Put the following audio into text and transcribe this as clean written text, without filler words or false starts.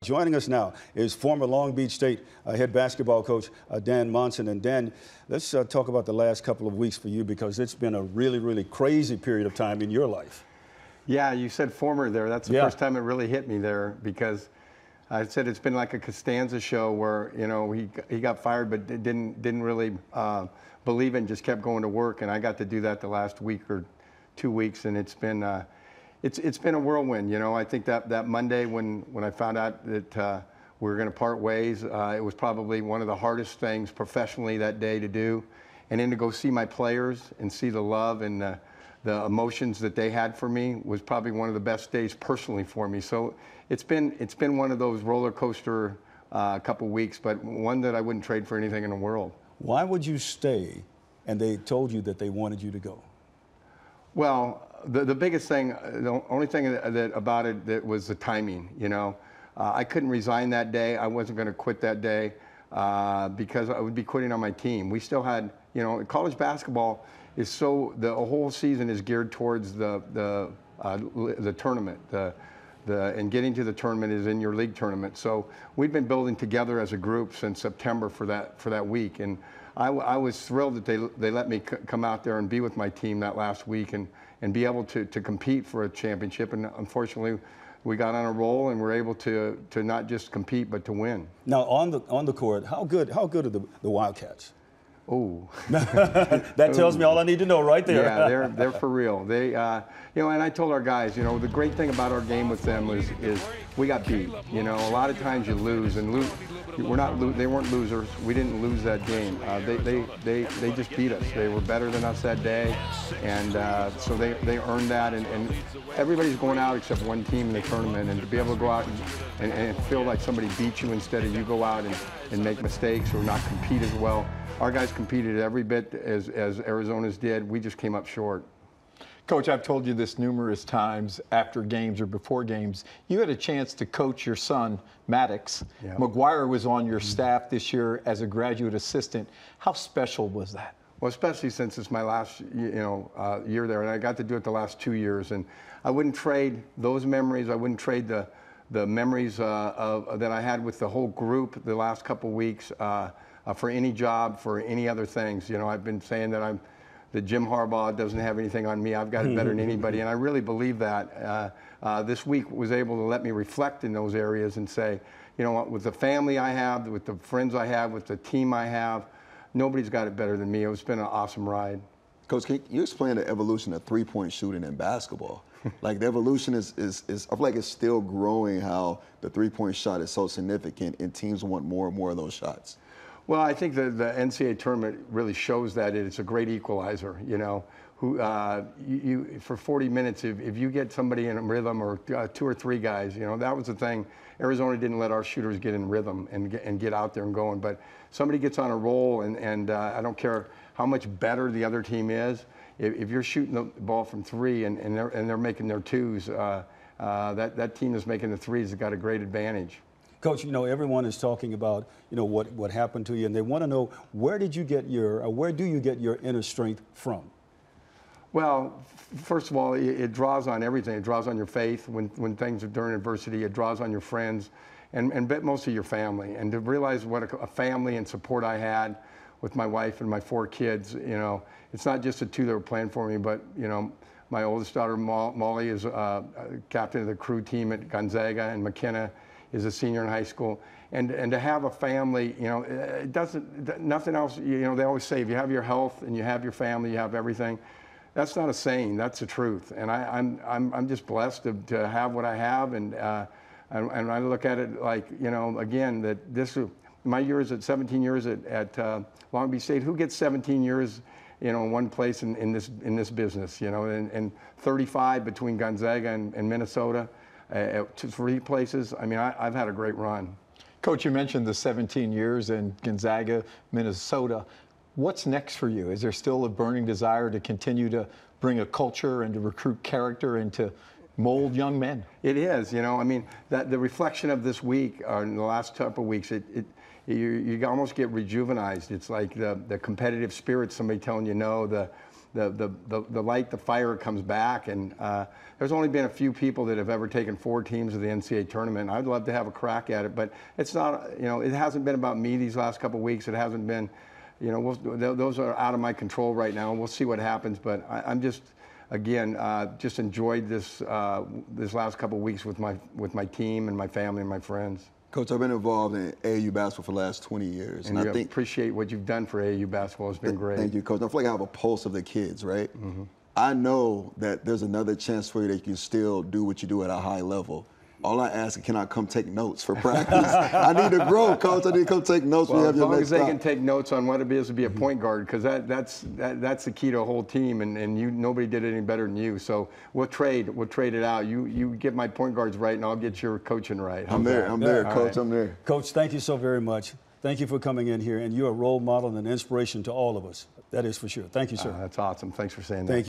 Joining us now is former Long Beach State head basketball coach Dan Monson. And Dan, let's talk about the last couple of weeks for you, because it's been a really, really crazy period of time in your life. Yeah, you said former there. That's the first time it really hit me there, because I said it's been like a Costanza show where, you know, he got fired but didn't really believe it and just kept going to work. And I got to do that the last week or 2 weeks, and it's been a whirlwind. You know, I think that Monday when I found out that we were going to part ways, it was probably one of the hardest things professionally that day to do. And then to go see my players and see the love and the emotions that they had for me was probably one of the best days personally for me. So it's been one of those roller coaster couple weeks, but one that I wouldn't trade for anything in the world. Why would you stay and they told you that they wanted you to go? Well, the biggest thing, the only thing that about it that was the timing. You know, I couldn't resign that day. I wasn't going to quit that day because I would be quitting on my team. We still had, you know, college basketball is so, the whole season is geared towards the tournament. And getting to the tournament is in your league tournament. So we've been building together as a group since September for that week. And I was thrilled that they let me come out there and be with my team that last week and be able to compete for a championship. And unfortunately, we got on a roll and were able to not just compete but to win. Now on the court, how good are the Wildcats? Oh, that tells me all I need to know right there. Yeah, they're for real. They, you know, and I told our guys, you know, the great thing about our game with them is we got beat. You know, a lot of times you lose, and they weren't losers. We didn't lose that game. They just beat us. They were better than us that day, and so they earned that. And everybody's going out except one team in the tournament, and to be able to go out and feel like somebody beat you instead of you go out and make mistakes or not compete as well. Our guys competed every bit as Arizona's did. We just came up short. Coach, I've told you this numerous times after games or before games. You had a chance to coach your son, Maddox. Yeah. McGuire was on your staff this year as a graduate assistant. How special was that? Well, especially since it's my last year there, and I got to do it the last 2 years. And I wouldn't trade those memories. I wouldn't trade the memories that I had with the whole group the last couple weeks. For any job, for any other things. You know, I've been saying that Jim Harbaugh doesn't have anything on me. I've got it better than anybody, and I really believe that. This week was able to let me reflect in those areas and say, you know what, with the family I have, with the friends I have, with the team I have, nobody's got it better than me. It's been an awesome ride. Coach, can you explain the evolution of three-point shooting in basketball? Like, the evolution is I feel like it's still growing, how the three-point shot is so significant, and teams want more and more of those shots. Well, I think the NCAA tournament really shows that it's a great equalizer. You know, for 40 minutes, if you get somebody in rhythm, or 2 or 3 guys, you know, that was the thing. Arizona didn't let our shooters get in rhythm and get out there and going. But somebody gets on a roll, and I don't care how much better the other team is. If you're shooting the ball from 3 and they're making their 2s, that team that's making the 3s has got a great advantage. Coach, you know, everyone is talking about, you know, what happened to you, and they want to know, where do you get your inner strength from? Well, first of all, it draws on everything. It draws on your faith when things are during adversity. It draws on your friends and most of your family. And to realize what a family and support I had with my wife and my 4 kids, you know, it's not just the 2 that were playing for me, but, you know, my oldest daughter, Molly, is captain of the crew team at Gonzaga, and McKenna is a senior in high school, and to have a family, you know, it doesn't, nothing else, you know, they always say if you have your health and you have your family, you have everything. That's not a saying, that's the truth. And I'm just blessed to have what I have, and I look at it like, you know, again, that my years at 17 years at Long Beach State, who gets 17 years, you know, in one place in this business, you know, and 35 between Gonzaga and Minnesota. 3 places. I mean, I've had a great run. Coach, you mentioned the 17 years in Gonzaga, Minnesota. What's next for you? Is there still a burning desire to continue to bring a culture and to recruit character and to mold young men? It is. You know, I mean, the reflection of this week, or in the last couple of weeks, you almost get rejuvenized. It's like the competitive spirit, somebody telling you no, the the light, the fire comes back. And there's only been a few people that have ever taken 4 teams to the NCAA tournament. I'd love to have a crack at it, but it's not, it hasn't been about me these last couple of weeks. It hasn't been, those are out of my control right now. We'll see what happens, but I'm just, again, just enjoyed this last couple of weeks with my team and my family and my friends. Coach, I've been involved in AAU basketball for the last 20 years. And I appreciate what you've done for AAU basketball. It's been great. Thank you, Coach. I feel like I have a pulse of the kids, right? Mm-hmm. I know that there's another chance for you that you can still do what you do at a high level. All I ask is, can I come take notes for practice? I need to grow, Coach. I need to come take notes. Well, as long as they can take notes on what it is to be a point guard, because that's the key to a whole team, and nobody did it any better than you. So we'll trade it out. You get my point guards right, and I'll get your coaching right. I'm there, Coach. Right. I'm there. Coach, thank you so very much. Thank you for coming in here, and you're a role model and an inspiration to all of us. That is for sure. Thank you, sir. That's awesome. Thanks for saying that. Thank you.